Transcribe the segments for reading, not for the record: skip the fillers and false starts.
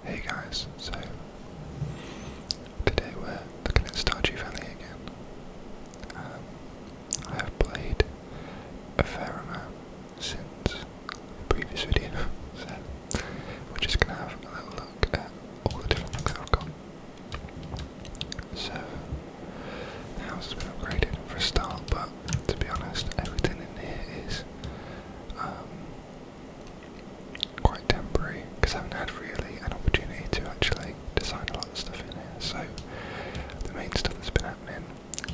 Hey guys, so today we're looking at Stardew Valley again. I have played a fair amount since the previous video, so we're just going to have a little look at all the different things that I've got. So, the house has been upgraded for a start, but to be honest, everything in here is quite temporary, because I haven't had really an opportunity to actually design a lot of stuff in here. So the main stuff that's been happening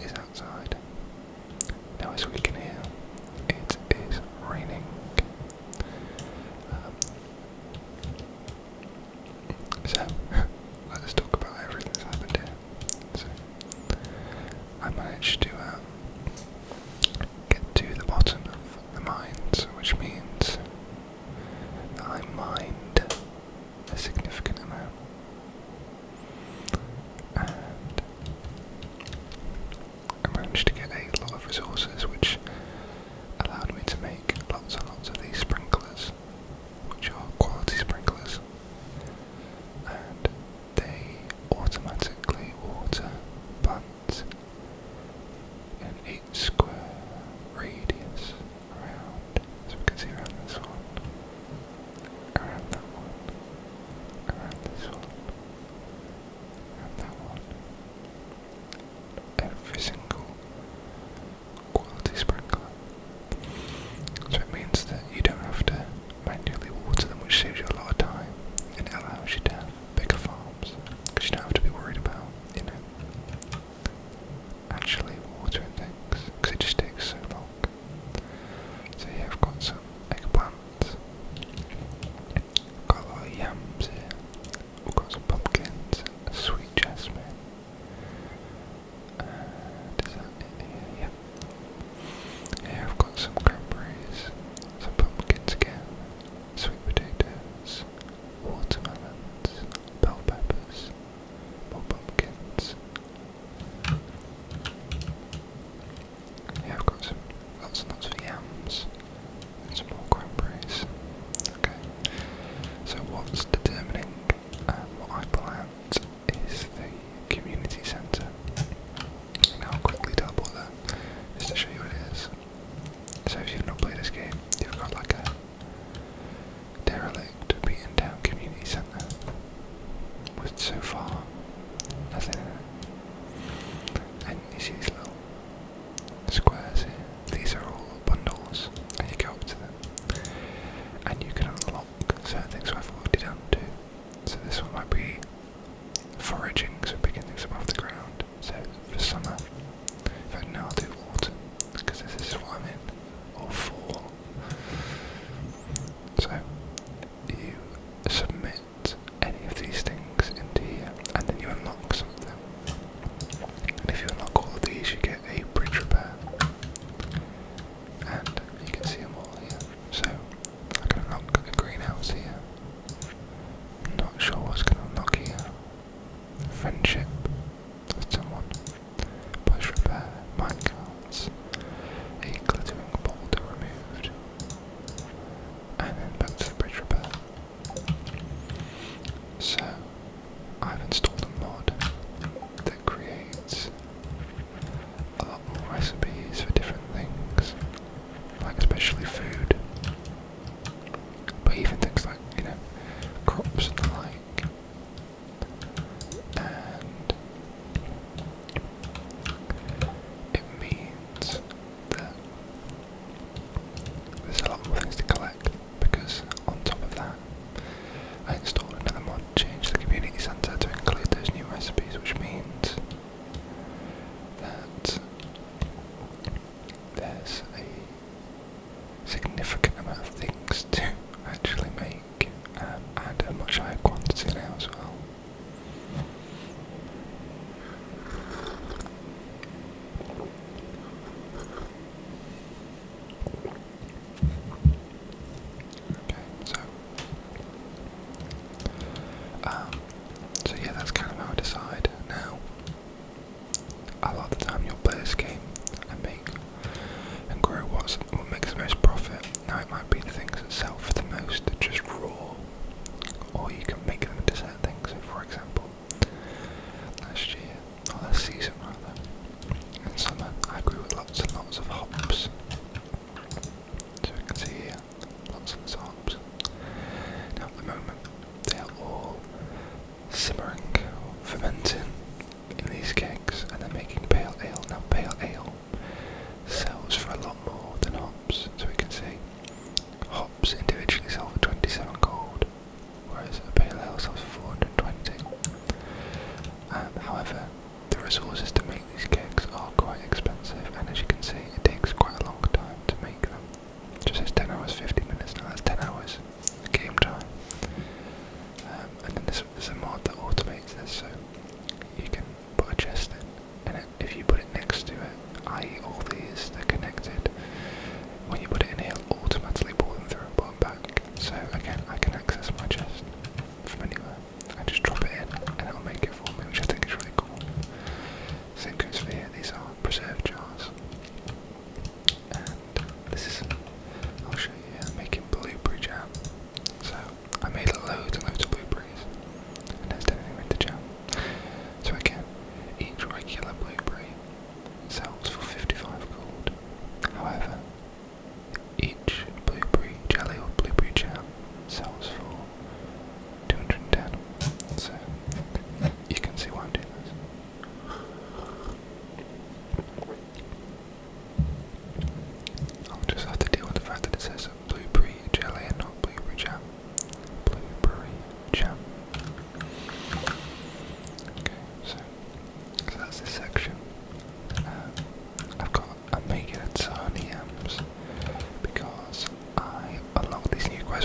is outside. Now as we can hear, it is raining. So let's talk about everything that's happened here. So I managed to get to the bottom of the mines, which means that I mined a significant amount, and I managed to get a lot of resources, which allowed me to make lots and lots of these sprinklers, which are quality sprinklers, and they automatically water plants in 8 square radius around, as we can see around this one, around that one, around this one, around that one. Every single quality sprinkler. So it means that you don't have to manually water them, which saves you a lot of time, and it allows you to have bigger farms, because you don't have to be worried about, actually watering things, because it just takes so long. So yeah, I've got some eggplants, got a lot of yams here, we've got some pumpkins, a sweet jasmine, and is that it here? Yeah. Here I've got some cranberries, some pumpkins again, sweet potatoes, watermelons, bell peppers, more pumpkins. Yeah, I've got some lots and lots of yams and some more cranberries. Okay, so what's determining what I plant is the community centre. Now I'll quickly teleport there just to show you what it is. So if you've not played this game, you've got like a derelict, beaten down community centre with so far nothing in it. And you see these little squares here. These are all bundles, and you go up to them, and you can unlock certain things. So I've already done too. So this one might be foraging, so picking things up off the ground. So for summer, if I don't know, I'll do autumn, because this is what I'm in, or fall. So you submit any of these things into here, and then you unlock some of them. And if you unlock all of these, you get a bridge repair. And you can see them all here. So I can unlock a greenhouse here. Not sure what's going to unlock here. Friendship with someone. Push repair. Minecarts. A glittering boulder removed. And then back to the bridge repair. So I've installed a mod that creates a lot more recipes for different things, like especially food, but even things like, crops and the like. And it means that there's a lot more things to collect, because on top of that, I installed another mod to change the community centre to include those new recipes, which means that there's a significant amount of things to actually make, and a much higher quantity now as well. Okay, so yeah, that's kind of how I decide. Now, a lot of the time you'll play this game and make and grow what makes the most profit. Now it might be the things that sell for the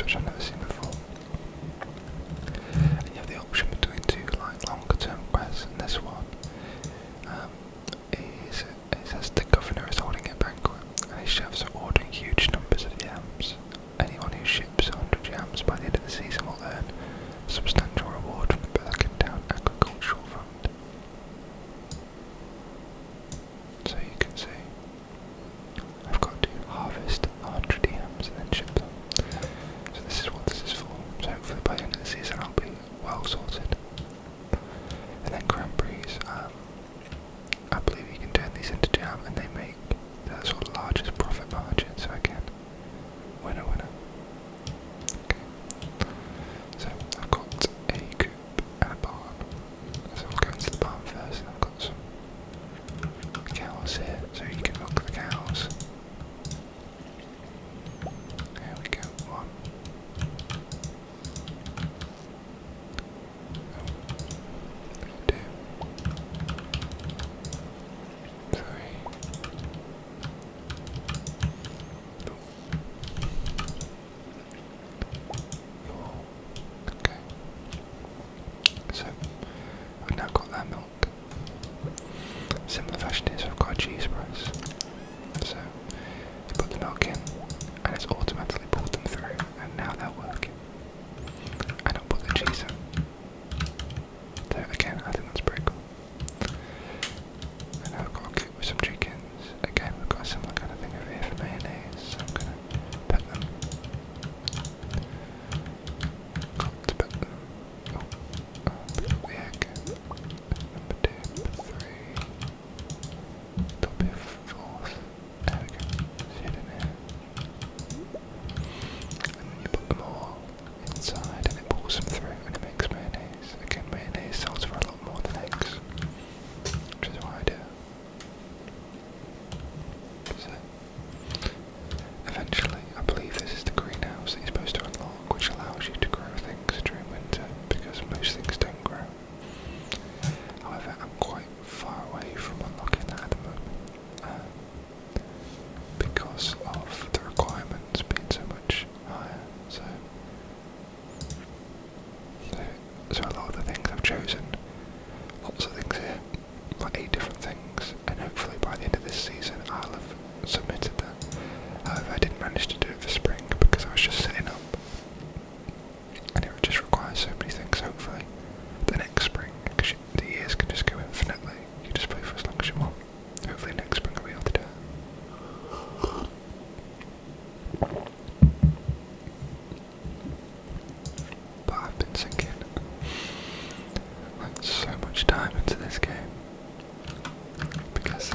quests which I've never seen before. And you have the option between two like longer term quests, and this one it says the governor is holding a banquet and his chefs are ordering huge numbers of yams. Anyone who ships 100 yams by the end of the season will earn a substantial reward from the Pelican Town Agricultural Fund. So you can see I've got to harvest 100 yams and then ship them. So this is what this is for. So hopefully by the end of the season I'll be well sorted. And then cranberries, I believe you can turn these into jam and they make the sort of largest profit margin, so again, winner winner. Okay. So I've got a coop and a barn. So we'll go into the barn first, and I've got some cows here, so you can milk the cows. There we go, 1. Two. 3. 4. Okay. So I've now got that milk. Similar fashion is I've got a cheese press. So you put the milk in and it's automatically pulled them through, and now they're working. And I'll put the cheese in. So again, I think that's pretty cool. And now I've got a coop with some chickens. Again, we've got a similar kind of thing over here for mayonnaise, so I'm gonna pet them. Got to pet them. Pick up the egg. Number 2, number 3. There'll be a 4th. There we go. It's hidden here. And then you put them all inside and it pulls them through and it makes mayonnaise. Again, mayonnaise sells for a lot more than eggs, which is what I do. So, eventually, I believe this is the greenhouse that you're supposed to unlock, which allows you to grow things during winter, because most things don't grow. However, I'm quite far away from unlocking that at the moment, because of the requirements being so much higher. So a lot of the things I've chosen, lots of things here, like 8 different things, and hopefully by the end of this season I'll have submitted that. However, I didn't manage to do it for spring because I was just setting up, and it just requires so many things. Hopefully the next spring, because the years can just go infinitely, you just play for as long as you want. Hopefully next spring I'll be able to do it. But I've been sinking like so much time into this game because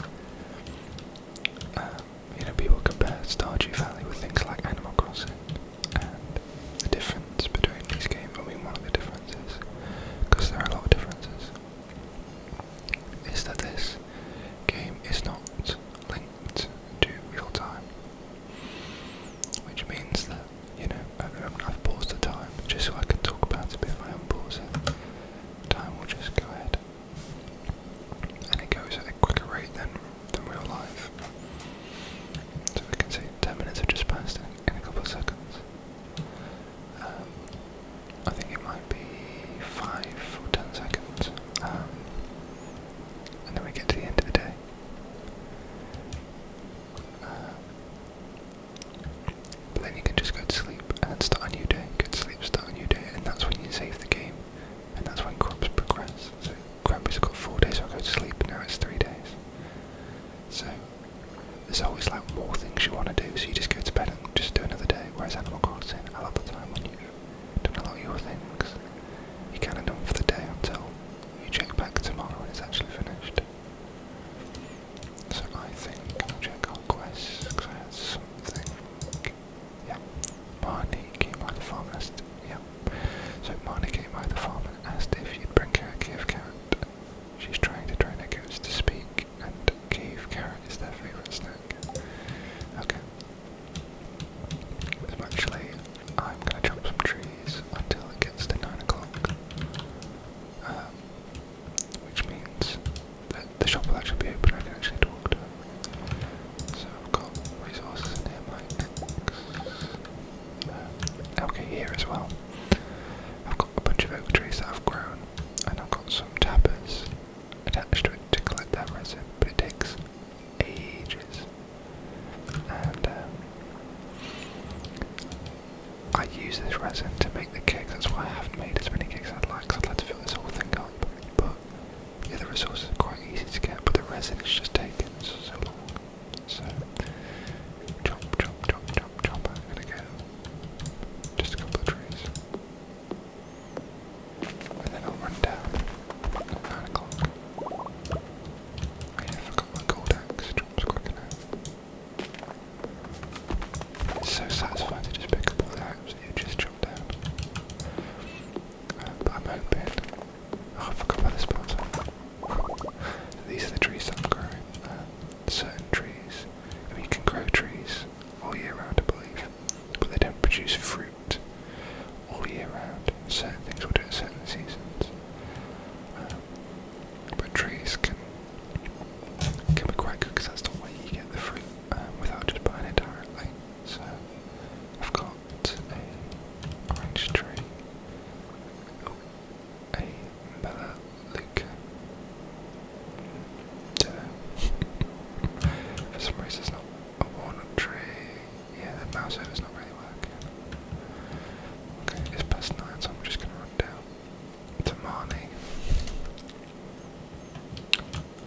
people compare Stardew Valley with things like Animal Crossing, and the difference between these games, I mean one of the differences, because there are a lot of differences, is that this game is not linked to real time, which means that, I've paused the time just so I can talk about it, but if I unpause it, time will just go ahead, and it goes at a quicker rate than real life. So we can see 10 minutes have just passed in a couple of seconds. I think it might be 5 or 10 seconds, and then we get to the end of the day. But then you can just go to sleep and then start a new day, go to sleep, start a new day, and that's when you save the game, and that's when crops progress. So Cranberry's got 4 days, so I go to sleep, now it's 3 days. So there's always like more things you want to do, so you just go to bed and just do another day. Whereas Animal Crossing, a lot of the time when you've done a lot of your things, you're kind of done for the day until you check back tomorrow and it's actually finished. So I think I'll check our quests, because I had something. Yeah, Marnie came by the farm and asked. Yeah, so Marnie came by the farm and asked if you'd bring her a cave carrot. She's trying to train her goats to speak, and cave carrot is their favourite snack. Okay. So actually, I'm going to chop some trees until it gets to 9 o'clock. Which means that the shop will actually be open, I can actually talk to it. So I've got resources in here, my X, Okay, here as well. I've got a bunch of oak trees that I've grown, and I've got some tappers attached to it to collect that resin, but it takes ages. And I use this resin to make the cakes. That's why I haven't made as many cakes as I'd like, because I'd like to fill this whole thing up. But the other resources are quite easy to get, but the resin is just taking so long. So chop, chop, chop, chop, chop. I'm gonna go just a couple of trees, and then I'll run down at 9 o'clock. Oh yeah, I forgot my gold axe. Drops quicker now. It's so satisfying to just pick up all the items that you just chopped down. But I'm hoping. Oh, I forgot about the spells. So these are the trees that I'm growing. Certain trees. I mean, you can grow trees all year round, I believe, but they don't produce fruit all year round. Certain things will do at certain seasons. But trees can be quite good because that's the way you get the fruit without just buying it directly. So I've got a orange tree, a melaleuca. For some reason it's not a walnut tree. Yeah, the mouse over's not really working. Okay, it's past 9, so I'm just gonna run down to Marnie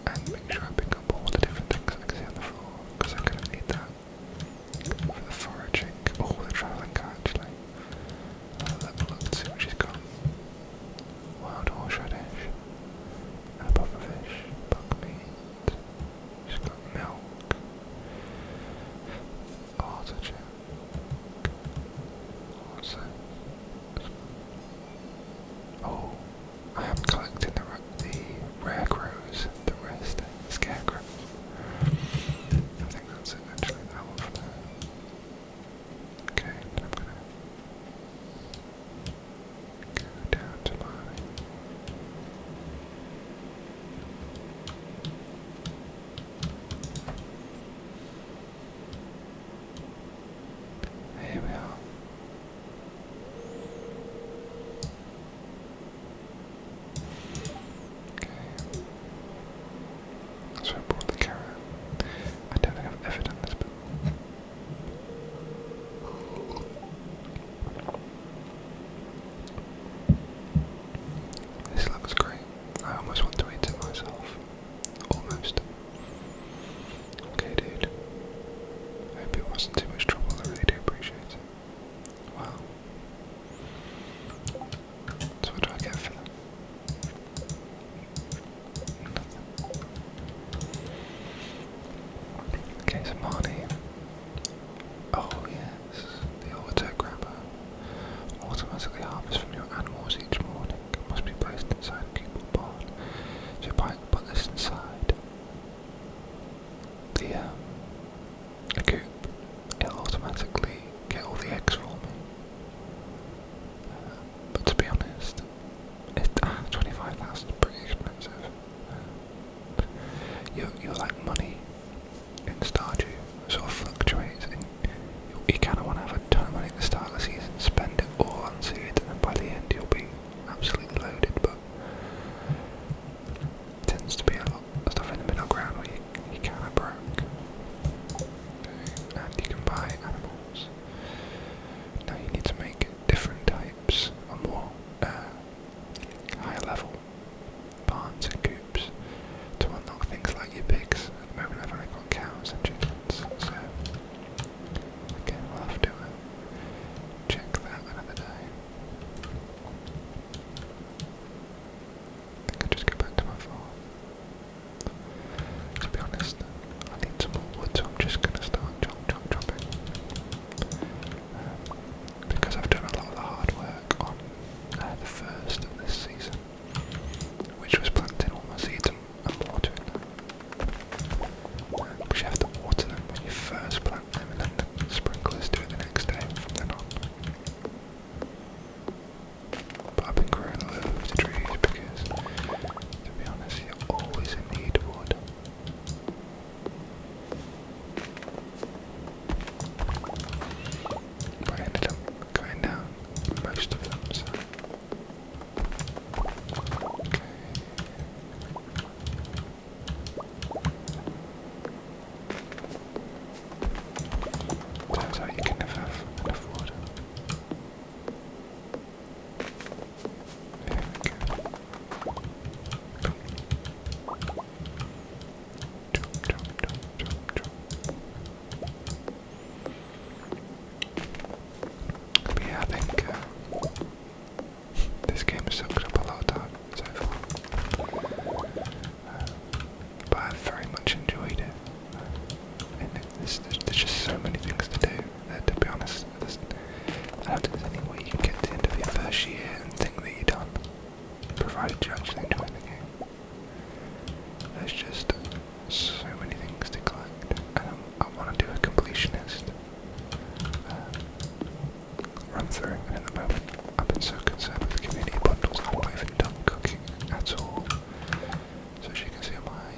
and make sure I pick up all the different things I can see on the floor, because I'm gonna need that for the foraging. Oh, the travelling car actually. Let's see what she's got. Wild horseradish, a pufferfish, buckwheat. She's got milk. Oh, such a... What's that? Oh, I am collecting the rare crows, the rest, scarecrows. I think that's it actually, that one for now. Okay, then I'm gonna go down to mine. Here we are. Okay. So I brought the carrot. I don't think I've ever done this before. This looks great. I almost want to eat it myself. Almost. Okay, dude. I hope it wasn't too much trouble. I really do appreciate it. Wow. So what do I get for that? Nothing. Okay, so Marnie. Oh yes, the auto grabber. Automatically harvest from your animals each morning. Must be placed inside a cube or barn. So if I put this inside the a coop, it'll automatically get all the eggs for me. But to be honest, 25,000 is pretty expensive. You're like money in Stardew sort of fluctuates, and you kind of want to have a ton of money at the start of the season, spend it all on seed, and then by the end you'll be absolutely loaded. But I don't think there's any way you can get to the end of your first year and think that you're done, provided you actually enjoy the game. There's just so many things to collect, and I want to do a completionist run through, and at the moment I've been so concerned with the community bundles, I'm not even done cooking at all. So as you can see on my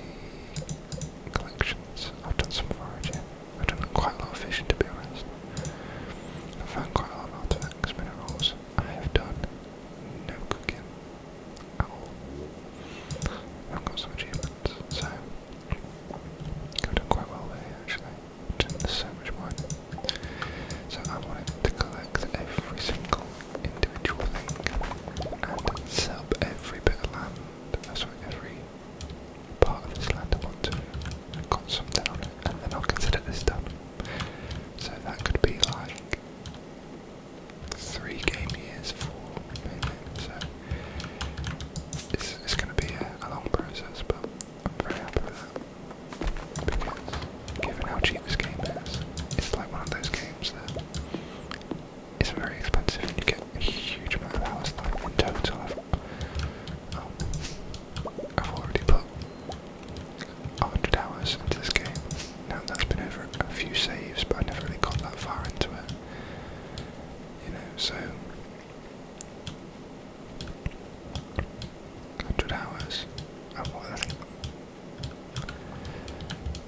collections, I've done some foraging, I've done quite a lot of fishing to be honest. I've found quite a lot of artifacts, minerals. I have done no cooking at all. I've got some achievements, so I've done quite well there actually. There's so much mining. So I wanted to collect every single individual thing and set up every bit of land. That's what every part of this land I want to. I've got something on it, and then I'll consider this done. So that could be like 3 game years, 4 maybe. So it's going to be a long process, but I'm very happy with that because given how cheap this game is, it's like one of those games that it's very expensive and you get a huge amount of hours. Like in total, I've already put 100 hours into this game. Now that's been over a few saves, but I never really got that far into it. You know, so 100 hours. And what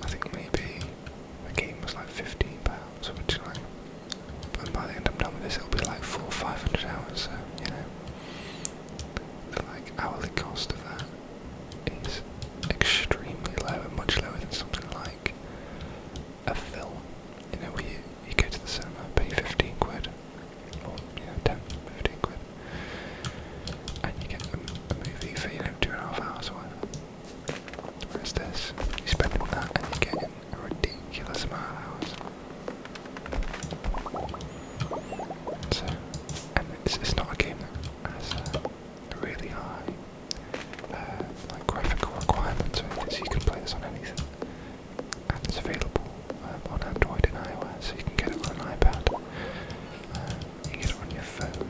I think maybe the game was like £15, which like, and by the end I'm done with this, it'll be like 400 or 500 hours. So you know, the like hourly cost of that is extremely low and much lower than something like a film. You know, where you go to the cinema, pay 15 quid, or you know, 10, 15 quid, and you get a movie for, you know, 2.5 hours or whatever. Whereas this, you spend that and you're getting a ridiculous amount of hours. So, and it's not a game that has really high like graphical requirements or anything, so you can play this on anything. And it's available on Android and iOS, so you can get it on an iPad, you can get it on your phone,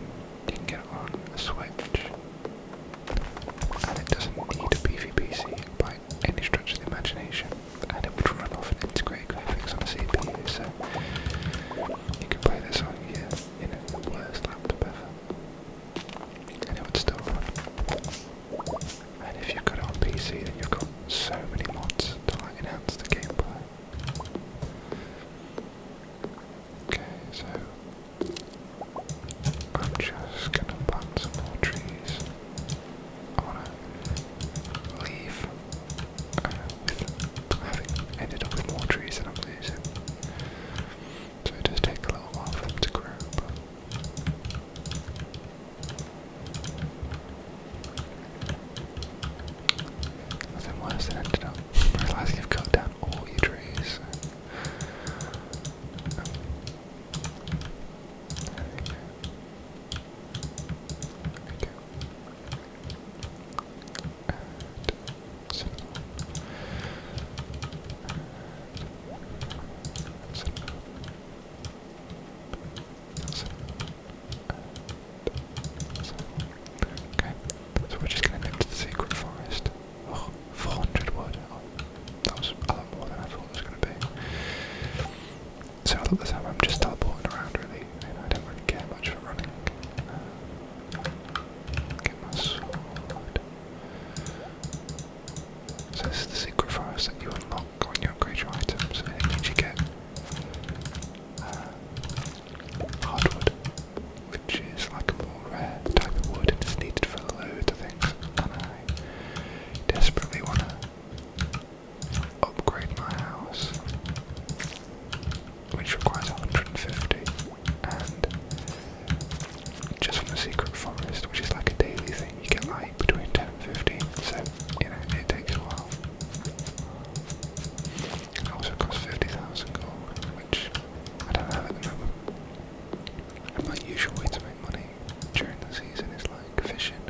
you can get it on a Switch, and it doesn't need a beefy PC by any stretch of the imagination, and it would run off an integrated graphics on a CPU, so you can play this on your, you know, the worst laptop ever, and it would still run. And if you've got it on PC, then you've got so many mods to like enhance the gameplay. Okay, so I'm just gonna plant some more trees. I wanna leave with having ended up with more trees than I'm losing. So it does take a little while for them to grow, but nothing worse than ended up realising you've cut down all your trees. There we go. Okay, so we're just going to nip to the secret forest. Oh, 400 wood. Oh, that was a lot more than I thought it was going to be. So a lot of the time I'm just teleporting around really, and I don't really care much for running. Get my sword. So this is the secret forest that you unlock when you upgrade your items, and it means you get hardwood, which is like a more rare type of wood and it's needed for loads of things, and I desperately want to upgrade my house, which requires 150, and just from the secret forest, which is like a daily thing, you get like between 10 and 15, so you know, it takes a while. It also costs 50,000 gold, which I don't have at the moment. And my usual way to make money during the season is like fishing.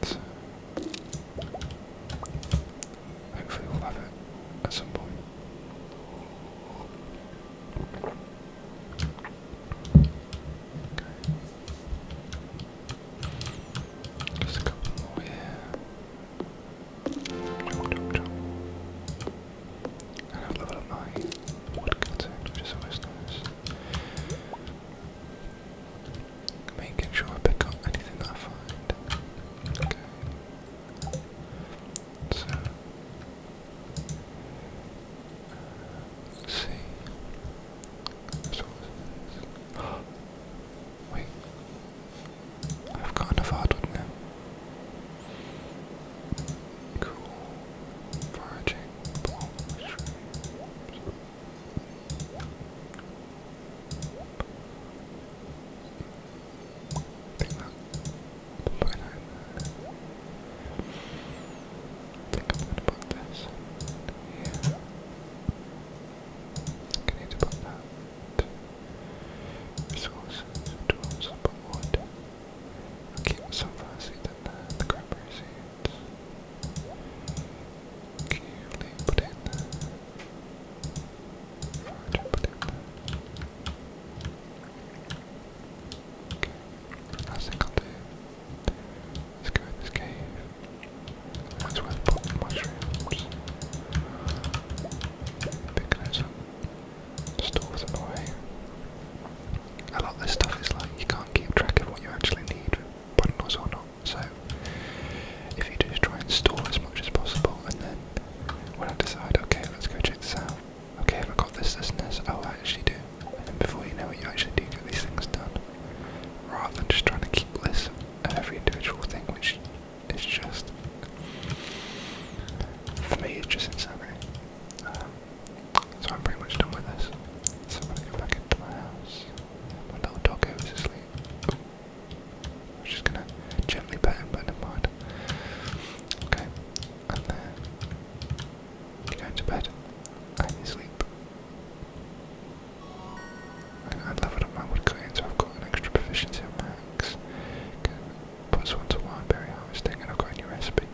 So hopefully we'll have it at some point. making sure I pick up anything that I find. Okay. So, let's see. Resources. Wait. I've got enough hardwood now. Cool. Foraging. Ball mushrooms. I think that. Put it in there. I think I'm gonna put this here. I need to put that. Resources, tools, I'll put wood. I'll keep the sunflower seeds in there, the cranberry seeds. Cuely, put it in there. Forager, put it in there. Okay, last thing I'll do is go in this cave. That's where I put the mushrooms. Pick those up. Store them away. A lot of this stuff is like you can't keep track of what you actually need, bundles or not. So if you just try and store as much as possible, and then when I decide, okay, let's go check this out. Okay, have I got this, this, and this? Oh, I actually do. And then before you know it, you actually do get these things done, rather than just trying to keep lists of every individual thing, which is just, for me, it's just insanity. So I'm pretty much done with this. So I'm gonna go back into my house. My little dog goes to sleep. I'm just gonna gently pet him, but never mind. Okay, and then you go into bed and you sleep. And I leveled up my wood cutting, so I've got an extra proficiency on max. +1 to wild berry harvesting, and I've got a new recipe.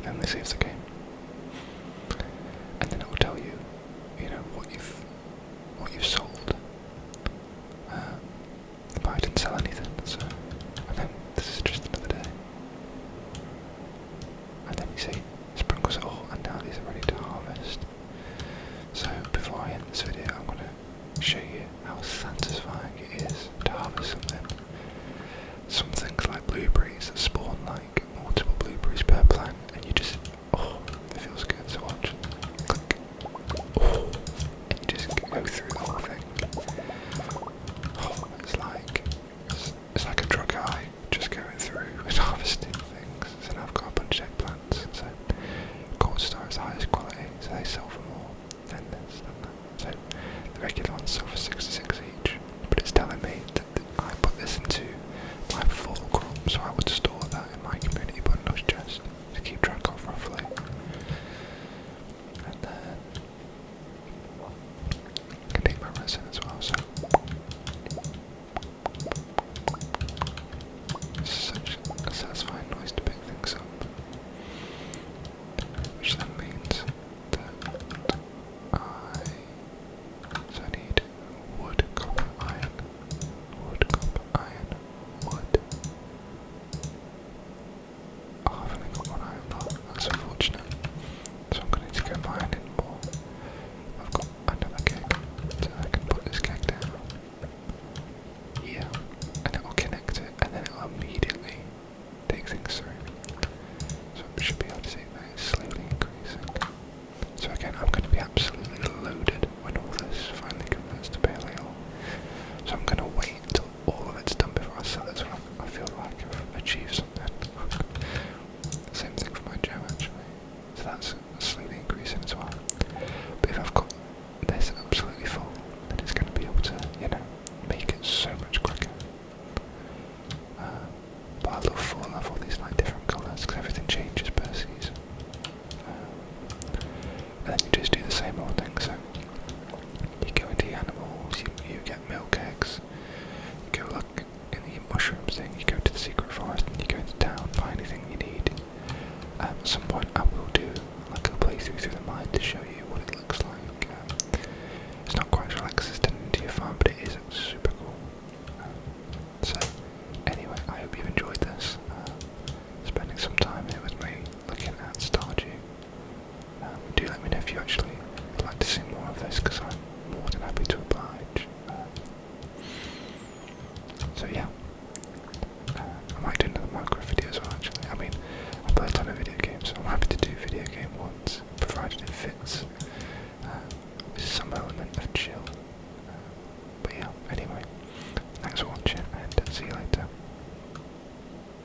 Then they save the game. And then it will tell you, you know, what you've sold. But I didn't sell anything, so, and then this is just another day. And then you see, sprinkles it all, and now these are ready to harvest. So before I end this video, I'm going to show you how satisfying it is to harvest something. Some things like blueberries that spawn like multiple blueberries per plant, and you just, oh, it feels good to watch. Click. Oh, and you just go through the whole thing. Oh, it's like a drug high, just going through and harvesting things. So now I've got a bunch of eggplants. So gold star is the highest quality, so they sell for more than this, than that. So the regular ones sell for 66